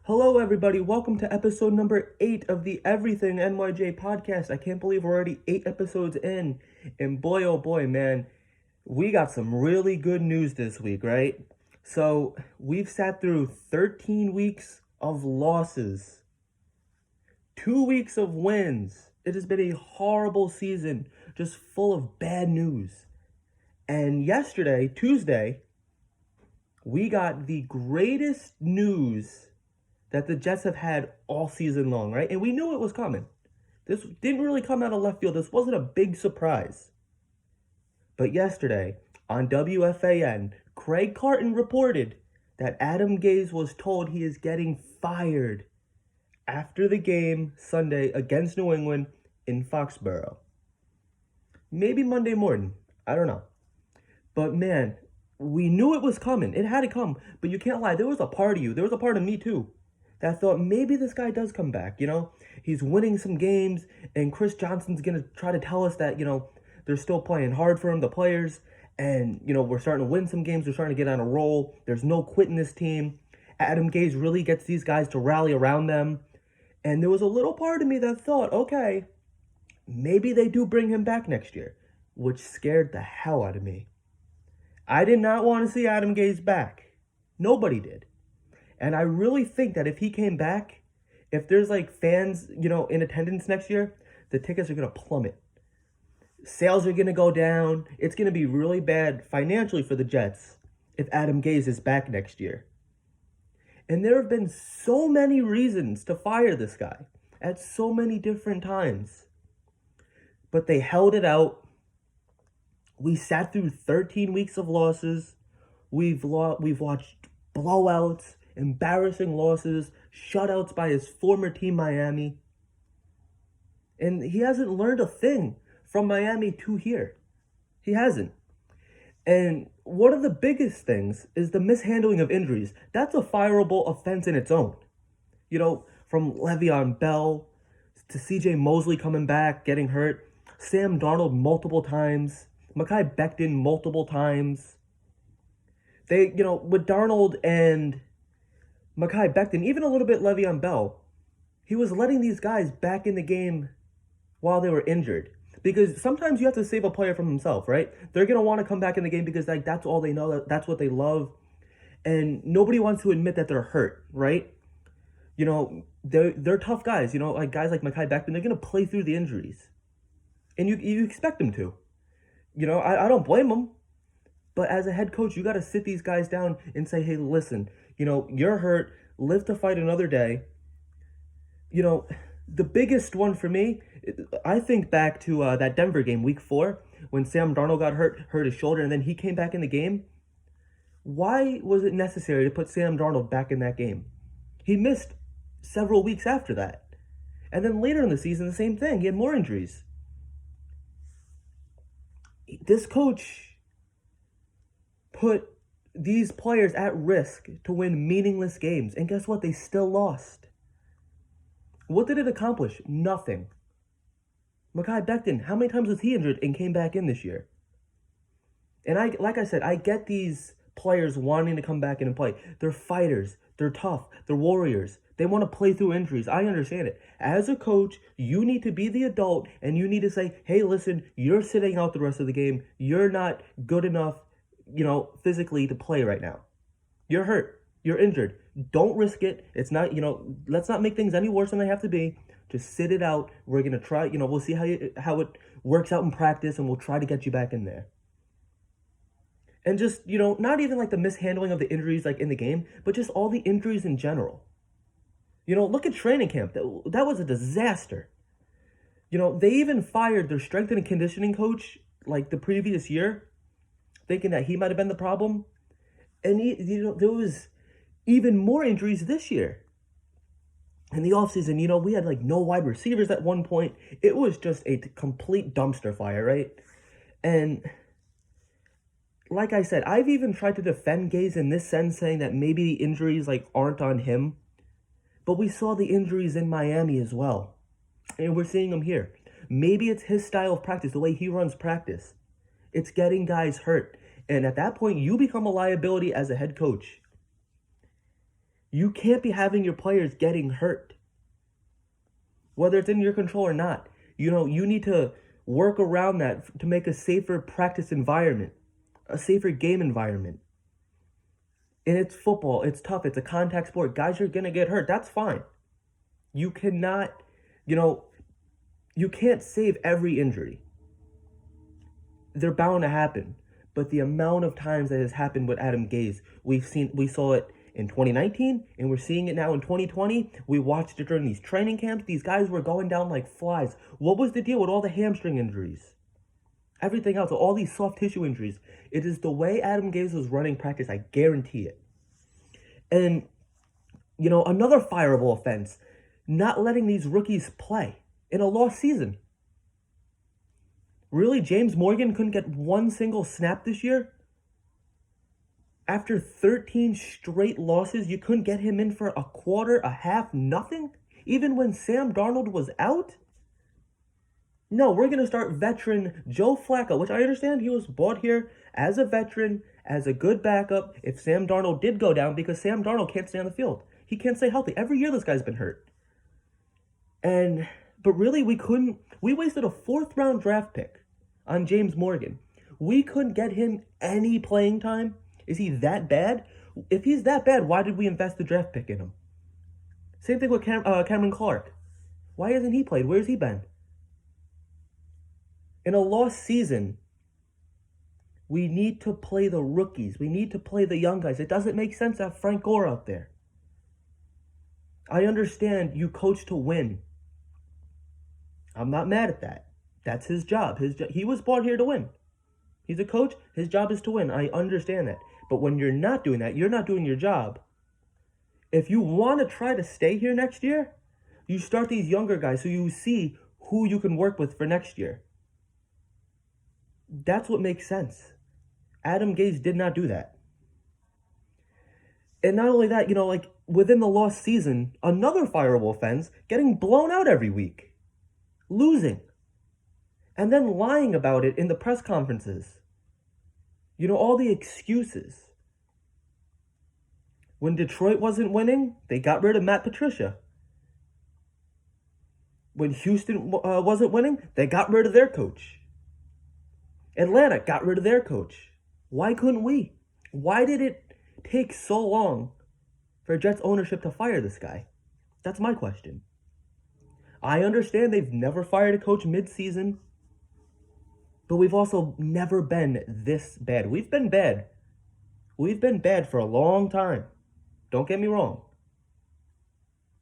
Hello, everybody. Welcome to episode number 8 of the Everything NYJ podcast. I can't believe we're already 8 episodes in. And boy, oh boy, man, we got some really good news this week, right? So, we've sat through 13 weeks of losses, 2 weeks of wins. It has been a horrible season, just full of bad news. And yesterday, Tuesday, we got the greatest news that the Jets have had all season long, right? And we knew it was coming. This didn't really come out of left field. This wasn't a big surprise. But yesterday, on WFAN, Craig Carton reported that Adam Gase was told he is getting fired after the game Sunday against New England in Foxborough. Maybe Monday morning. I don't know. But man, we knew it was coming. It had to come. But you can't lie. There was a part of you. There was a part of me too that thought maybe this guy does come back, He's winning some games, and Chris Johnson's going to try to tell us that, they're still playing hard for him, the players, and, we're starting to win some games. They're starting to get on a roll. There's no quitting this team. Adam Gase really gets these guys to rally around them. And there was a little part of me that thought, okay, maybe they do bring him back next year, which scared the hell out of me. I did not want to see Adam Gase back. Nobody did. And I really think that if he came back, if there's fans, in attendance next year, the tickets are going to plummet. Sales are going to go down. It's going to be really bad financially for the Jets if Adam Gase is back next year. And there have been so many reasons to fire this guy at so many different times. But they held it out. We sat through 13 weeks of losses. We've watched blowouts, embarrassing losses, shutouts by his former team, Miami. And he hasn't learned a thing from Miami to here. He hasn't. And one of the biggest things is the mishandling of injuries. That's a fireable offense in its own. From Le'Veon Bell to CJ Mosley coming back, getting hurt, Sam Darnold multiple times, Mekhi Becton multiple times. They, with Darnold and Mekhi Becton, even a little bit Le'Veon Bell, he was letting these guys back in the game while they were injured. Because sometimes you have to save a player from himself, right? They're going to want to come back in the game because that's all they know, that's what they love. And nobody wants to admit that they're hurt, right? They're tough guys, guys like Mekhi Becton, they're going to play through the injuries. And you expect them to. I don't blame them. But as a head coach, you got to sit these guys down and say, hey, listen, you're hurt. Live to fight another day. The biggest one for me, I think back to that Denver game, week 4, when Sam Darnold got hurt his shoulder, and then he came back in the game. Why was it necessary to put Sam Darnold back in that game? He missed several weeks after that. And then later in the season, the same thing. He had more injuries. This coach put these players at risk to win meaningless games. And guess what? They still lost. What did it accomplish? Nothing. Mekhi Becton, how many times was he injured and came back in this year? And like I said, I get these players wanting to come back in and play. They're fighters. They're tough. They're warriors. They want to play through injuries. I understand it. As a coach, you need to be the adult and you need to say, hey, listen, you're sitting out the rest of the game. You're not good enough, physically to play right now. You're hurt. You're injured. Don't risk it. It's not, let's not make things any worse than they have to be. Just sit it out. We're going to try, we'll see how it works out in practice, and we'll try to get you back in there. And just, not even the mishandling of the injuries in the game, but just all the injuries in general. Look at training camp. That was a disaster. They even fired their strength and conditioning coach the previous year, thinking that he might have been the problem. And, there was even more injuries this year. In the offseason, we had no wide receivers at one point. It was just a complete dumpster fire, right? And like I said, I've even tried to defend Gase in this sense, saying that maybe the injuries aren't on him. But we saw the injuries in Miami as well. And we're seeing them here. Maybe it's his style of practice, the way he runs practice. It's getting guys hurt. And at that point, you become a liability as a head coach. You can't be having your players getting hurt, whether it's in your control or not. You need to work around that to make a safer practice environment, a safer game environment. And it's football. It's tough. It's a contact sport. Guys are going to get hurt. That's fine. You cannot, you can't save every injury. They're bound to happen. But the amount of times that has happened with Adam Gase, we saw it in 2019, and we're seeing it now in 2020. We watched it during these training camps. These guys were going down like flies. What was the deal with all the hamstring injuries? Everything else, all these soft tissue injuries. It is the way Adam Gase was running practice, I guarantee it. And, another fireable offense, not letting these rookies play in a lost season. Really, James Morgan couldn't get one single snap this year? After 13 straight losses, you couldn't get him in for a quarter, a half, nothing? Even when Sam Darnold was out? No, we're going to start veteran Joe Flacco, which I understand he was brought here as a veteran, as a good backup if Sam Darnold did go down, because Sam Darnold can't stay on the field. He can't stay healthy. Every year this guy's been hurt. But really, we wasted a 4th-round draft pick on James Morgan. We couldn't get him any playing time. Is he that bad? If he's that bad, why did we invest the draft pick in him? Same thing with Cameron Clark. Why hasn't he played? Where's he been? In a lost season, we need to play the rookies. We need to play the young guys. It doesn't make sense to have Frank Gore out there. I understand you coach to win. I'm not mad at that. That's his job. He was brought here to win. He's a coach. His job is to win. I understand that. But when you're not doing that, you're not doing your job. If you want to try to stay here next year, you start these younger guys so you see who you can work with for next year. That's what makes sense. Adam Gase did not do that. And not only that, within the lost season, another fireable offense, getting blown out every week. Losing. And then lying about it in the press conferences. All the excuses. When Detroit wasn't winning, they got rid of Matt Patricia. When Houston wasn't winning, they got rid of their coach. Atlanta got rid of their coach. Why couldn't we? Why did it take so long for Jets ownership to fire this guy? That's my question. I understand they've never fired a coach mid-season, but we've also never been this bad. We've been bad. We've been bad for a long time. Don't get me wrong.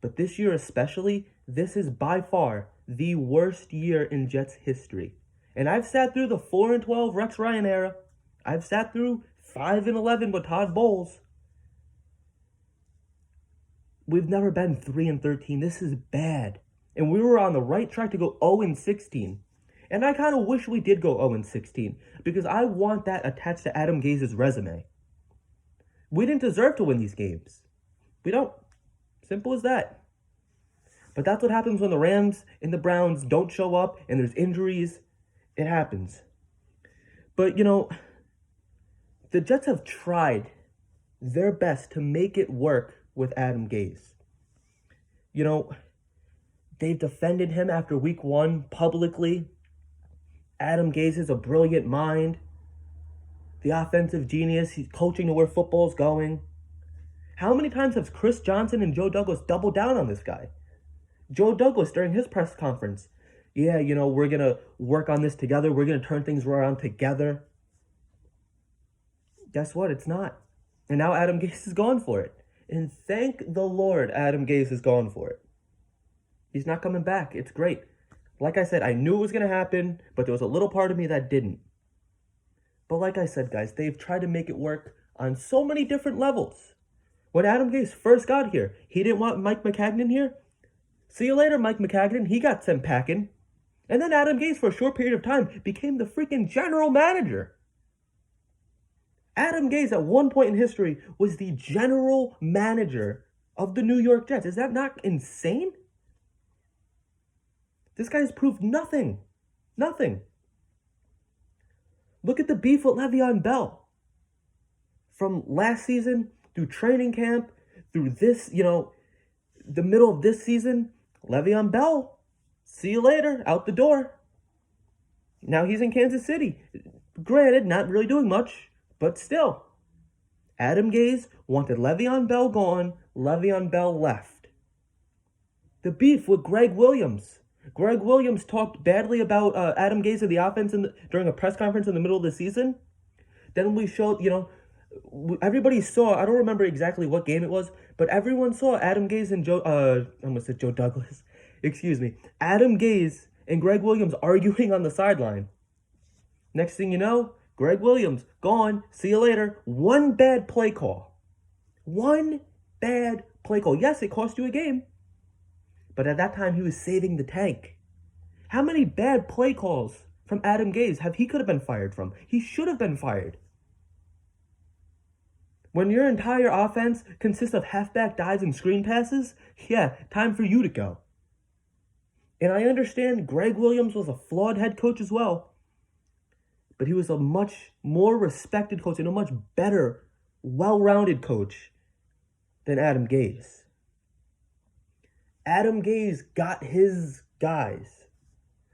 But this year especially, this is by far the worst year in Jets history. And I've sat through the 4-12 Rex Ryan era. I've sat through 5-11 with Todd Bowles. We've never been 3-13. This is bad. And we were on the right track to go 0-16. And I kind of wish we did go 0-16 because I want that attached to Adam Gase's resume. We didn't deserve to win these games. We don't. Simple as that. But that's what happens when the Rams and the Browns don't show up and there's injuries. It happens. But, the Jets have tried their best to make it work with Adam Gase. They've defended him after week 1 publicly. Adam Gase is a brilliant mind. The offensive genius. He's coaching to where football's going. How many times have Chris Johnson and Joe Douglas doubled down on this guy? Joe Douglas, during his press conference, yeah, we're going to work on this together. We're going to turn things around together. Guess what? It's not. And now Adam Gase is going for it. And thank the Lord Adam Gase is going for it. He's not coming back. It's great. Like I said, I knew it was going to happen, but there was a little part of me that didn't. But like I said, guys, they've tried to make it work on so many different levels. When Adam Gase first got here, he didn't want Mike Maccagnan here. See you later, Mike Maccagnan. He got sent packing. And then Adam Gase, for a short period of time, became the freaking general manager. Adam Gase, at one point in history, was the general manager of the New York Jets. Is that not insane? This guy has proved nothing. Nothing. Look at the beef with Le'Veon Bell. From last season, through training camp, through this, the middle of this season, Le'Veon Bell, see you later, out the door. Now he's in Kansas City. Granted, not really doing much, but still. Adam Gase wanted Le'Veon Bell gone. Le'Veon Bell left. The beef with Greg Williams. Greg Williams talked badly about Adam Gase and the offense during a press conference in the middle of the season. Then we showed, everybody saw, I don't remember exactly what game it was, but everyone saw Adam Gase and I almost said Joe Douglas. Excuse me. Adam Gase and Greg Williams arguing on the sideline. Next thing you know, Greg Williams, gone, see you later. One bad play call. One bad play call. Yes, it cost you a game. But at that time, he was saving the tank. How many bad play calls from Adam Gase he could have been fired from? He should have been fired. When your entire offense consists of halfback dives and screen passes, yeah, time for you to go. And I understand Greg Williams was a flawed head coach as well. But he was a much more respected coach and a much better, well-rounded coach than Adam Gase. Adam Gase got his guys.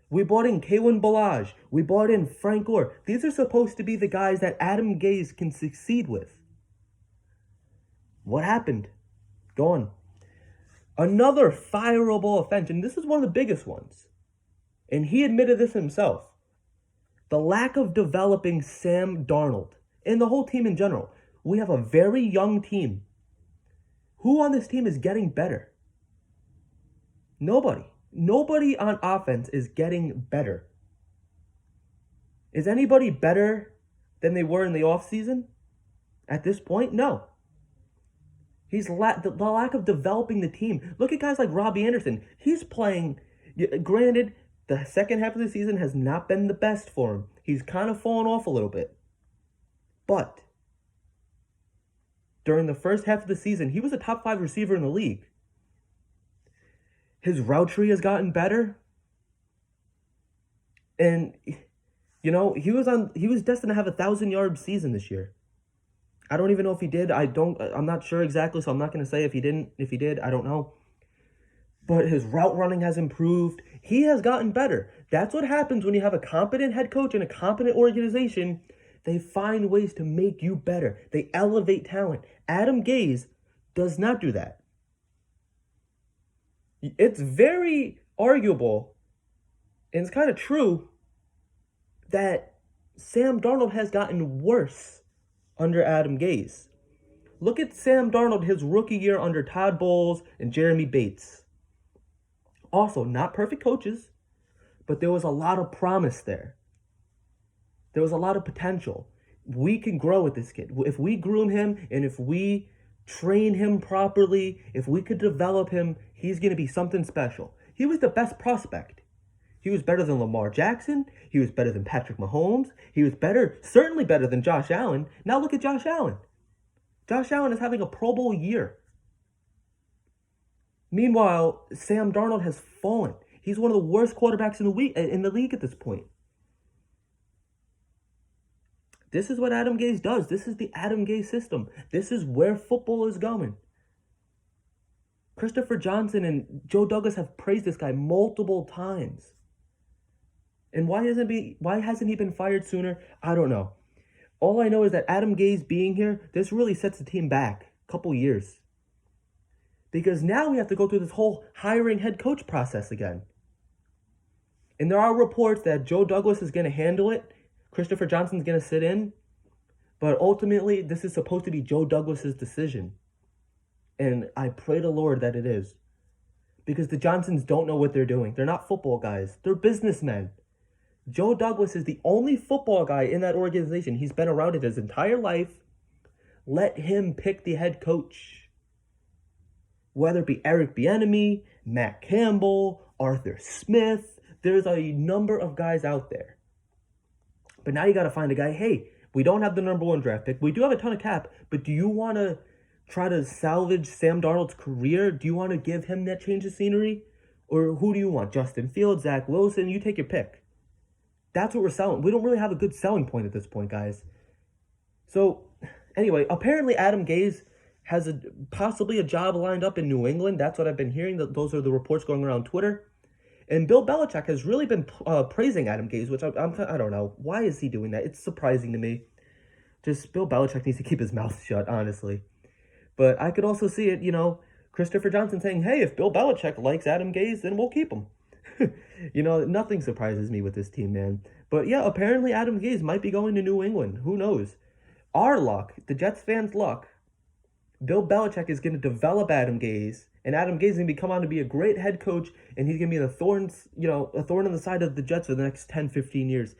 We brought in Kalen Ballage. We brought in Frank Gore. These are supposed to be the guys that Adam Gase can succeed with. What happened? Gone. Another fireable offense, and this is one of the biggest ones. And he admitted this himself. The lack of developing Sam Darnold and the whole team in general. We have a very young team. Who on this team is getting better? Nobody. Nobody on offense is getting better. Is anybody better than they were in the offseason? At this point, no. The lack of developing the team. Look at guys like Robbie Anderson. He's playing, granted, the second half of the season has not been the best for him. He's kind of fallen off a little bit. But during the first half of the season, he was a top 5 receiver in the league. His route tree has gotten better. And, he was destined to have a 1,000-yard season this year. I don't even know if he did. I'm not sure exactly, so I'm not going to say if he didn't. If he did, I don't know. But his route running has improved. He has gotten better. That's what happens when you have a competent head coach and a competent organization. They find ways to make you better. They elevate talent. Adam Gase does not do that. It's very arguable, and it's kind of true, that Sam Darnold has gotten worse under Adam Gase. Look at Sam Darnold his rookie year under Todd Bowles and Jeremy Bates. Also, not perfect coaches, but there was a lot of promise there. There was a lot of potential. We can grow with this kid. If we groom him and if we train him properly, if we could develop him, he's going to be something special. He was the best prospect. He was better than Lamar Jackson. He was better than Patrick Mahomes. He was certainly better than Josh Allen. Now look at Josh Allen. Josh Allen is having a Pro Bowl year. Meanwhile, Sam Darnold has fallen. He's one of the worst quarterbacks in the league at this point. This is what Adam Gase does. This is the Adam Gase system. This is where football is going. Christopher Johnson and Joe Douglas have praised this guy multiple times. And why hasn't he been fired sooner? I don't know. All I know is that Adam Gase being here, this really sets the team back a couple years. Because now we have to go through this whole hiring head coach process again. And there are reports that Joe Douglas is going to handle it. Christopher Johnson's going to sit in. But ultimately, this is supposed to be Joe Douglas's decision. And I pray to Lord that it is. Because the Johnsons don't know what they're doing. They're not football guys. They're businessmen. Joe Douglas is the only football guy in that organization. He's been around it his entire life. Let him pick the head coach. Whether it be Eric Bieniemy, Matt Campbell, Arthur Smith. There's a number of guys out there. But now you got to find a guy, hey, we don't have the number 1 draft pick. We do have a ton of cap, but do you want to try to salvage Sam Darnold's career? Do you want to give him that change of scenery? Or who do you want? Justin Fields, Zach Wilson? You take your pick. That's what we're selling. We don't really have a good selling point at this point, guys. So, anyway, apparently Adam Gase has possibly a job lined up in New England. That's what I've been hearing. Those are the reports going around Twitter. And Bill Belichick has really been praising Adam Gase, which I don't know. Why is he doing that? It's surprising to me. Just Bill Belichick needs to keep his mouth shut, honestly. But I could also see it, Christopher Johnson saying, hey, if Bill Belichick likes Adam Gase, then we'll keep him. Nothing surprises me with this team, man. But yeah, apparently Adam Gase might be going to New England. Who knows? Our luck, the Jets fans' luck, Bill Belichick is going to develop Adam Gase, and Adam Gase is going to come on to be a great head coach, and he's going to be a thorn in the side of the Jets for the next 10, 15 years.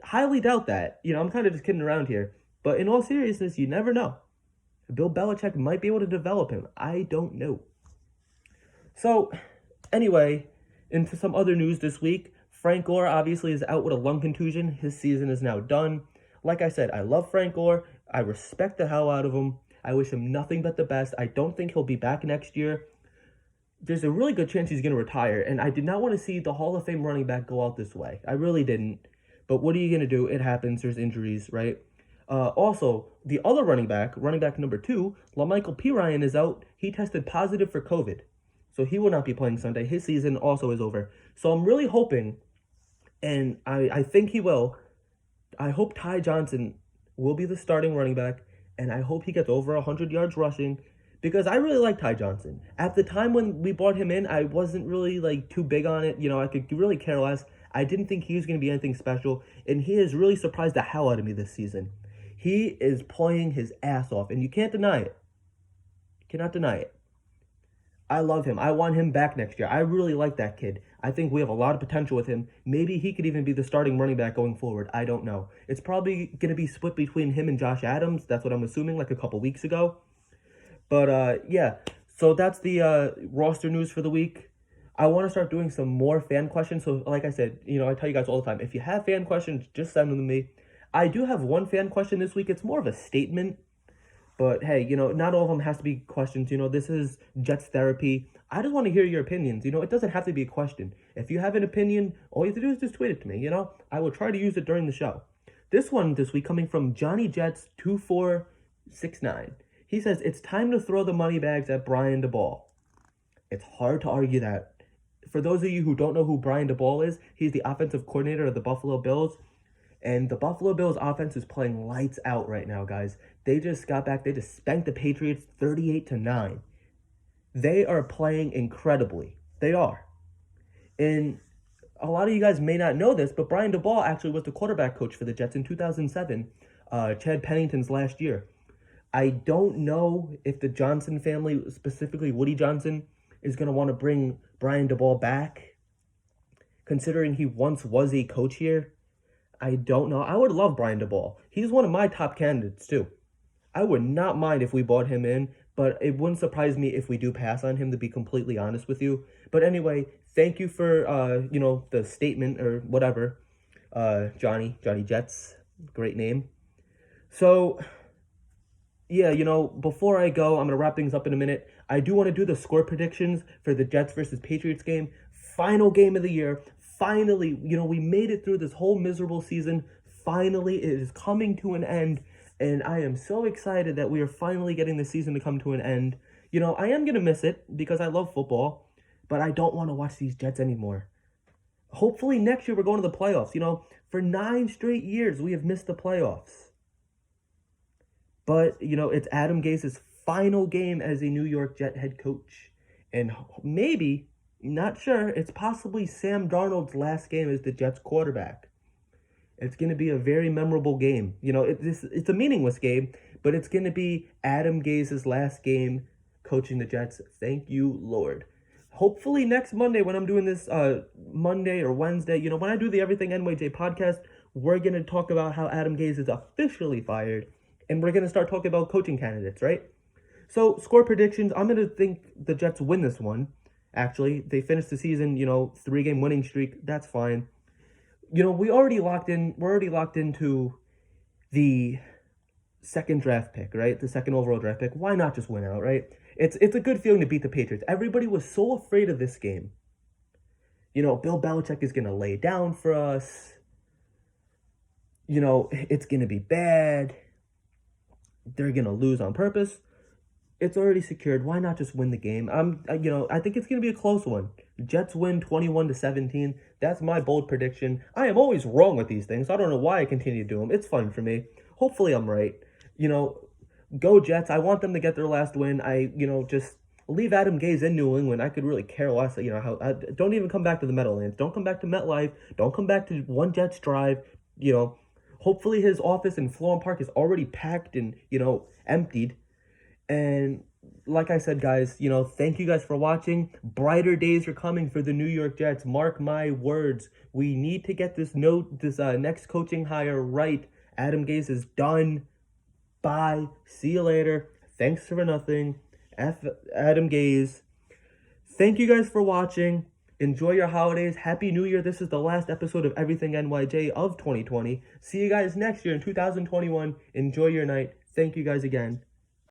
Highly doubt that. I'm kind of just kidding around here. But in all seriousness, you never know. Bill Belichick might be able to develop him. I don't know. So, anyway, into some other news this week. Frank Gore obviously is out with a lung contusion. His season is now done. Like I said, I love Frank Gore. I respect the hell out of him. I wish him nothing but the best. I don't think he'll be back next year. There's a really good chance he's going to retire, and I did not want to see the Hall of Fame running back go out this way. I really didn't. But what are you going to do? It happens. There's injuries, right? Also, the other running back number 2, LaMichael Pirine is out. He tested positive for COVID. So he will not be playing Sunday. His season also is over. So I'm really hoping, and I think he will, I hope Ty Johnson will be the starting running back, and I hope he gets over 100 yards rushing, because I really like Ty Johnson. At the time when we brought him in, I wasn't really too big on it. I could really care less. I didn't think he was going to be anything special, and he has really surprised the hell out of me this season. He is playing his ass off, and you can't deny it. You cannot deny it. I love him. I want him back next year. I really like that kid. I think we have a lot of potential with him. Maybe he could even be the starting running back going forward. I don't know. It's probably going to be split between him and Josh Adams. That's what I'm assuming, like a couple weeks ago. But, yeah. So that's the roster news for the week. I want to start doing some more fan questions. So, like I said, I tell you guys all the time, if you have fan questions, just send them to me. I do have one fan question this week. It's more of a statement. But hey, not all of them has to be questions. This is Jets therapy. I just want to hear your opinions. It doesn't have to be a question. If you have an opinion, all you have to do is just tweet it to me. I will try to use it during the show. This one this week coming from Johnny Jets 2469. He says, it's time to throw the money bags at Brian DeBall. It's hard to argue that. For those of you who don't know who Brian DeBall is, he's the offensive coordinator of the Buffalo Bills. And the Buffalo Bills offense is playing lights out right now, guys. They just got back. They just spanked the Patriots 38-9. They are playing incredibly. They are. And a lot of you guys may not know this, but Brian DeBall actually was the quarterback coach for the Jets in 2007, Chad Pennington's last year. I don't know if the Johnson family, specifically Woody Johnson, is going to want to bring Brian DeBall back, considering he once was a coach here. I don't know. I would love Brian DeBall. He's one of my top candidates, too. I would not mind if we brought him in, but it wouldn't surprise me if we do pass on him, to be completely honest with you. But anyway, thank you for, the statement or whatever. Johnny Jets. Great name. So, yeah, before I go, I'm going to wrap things up in a minute. I do want to do the score predictions for the Jets versus Patriots game. Final game of the year. Finally, we made it through this whole miserable season. Finally, it is coming to an end, and I am so excited that we are finally getting the season to come to an end. I am going to miss it because I love football, but I don't want to watch these Jets anymore. Hopefully next year we're going to the playoffs. For 9 straight years, we have missed the playoffs. But, it's Adam Gase's final game as a New York Jet head coach, and maybe... not sure. It's possibly Sam Darnold's last game as the Jets quarterback. It's going to be a very memorable game. It's a meaningless game, but it's going to be Adam Gase's last game coaching the Jets. Thank you, Lord. Hopefully next Monday when I'm doing this Monday or Wednesday, when I do the Everything NYJ podcast, we're going to talk about how Adam Gase is officially fired, and we're going to start talking about coaching candidates, right? So, score predictions. I'm going to think the Jets win this one. Actually, they finished the season, 3-game winning streak. That's fine. We're already locked into the second draft pick, right? The second overall draft pick. Why not just win out, right? It's a good feeling to beat the Patriots. Everybody was so afraid of this game. Bill Belichick is going to lay down for us. It's going to be bad. They're going to lose on purpose. It's already secured. Why not just win the game? I think it's gonna be a close one. Jets win 21-17. That's my bold prediction. I am always wrong with these things. I don't know why I continue to do them. It's fun for me. Hopefully, I'm right. You know, go Jets. I want them to get their last win. Just leave Adam Gase in New England. I could really care less. Don't even come back to the Meadowlands. Don't come back to MetLife. Don't come back to One Jets Drive. You know, hopefully his office in Florham Park is already packed and emptied. And like I said, guys, thank you guys for watching. Brighter days are coming for the New York Jets. Mark my words. We need to get this next coaching hire right. Adam Gase is done. Bye. See you later. Thanks for nothing. F Adam Gase. Thank you guys for watching. Enjoy your holidays. Happy New Year. This is the last episode of Everything NYJ of 2020. See you guys next year in 2021. Enjoy your night. Thank you guys again.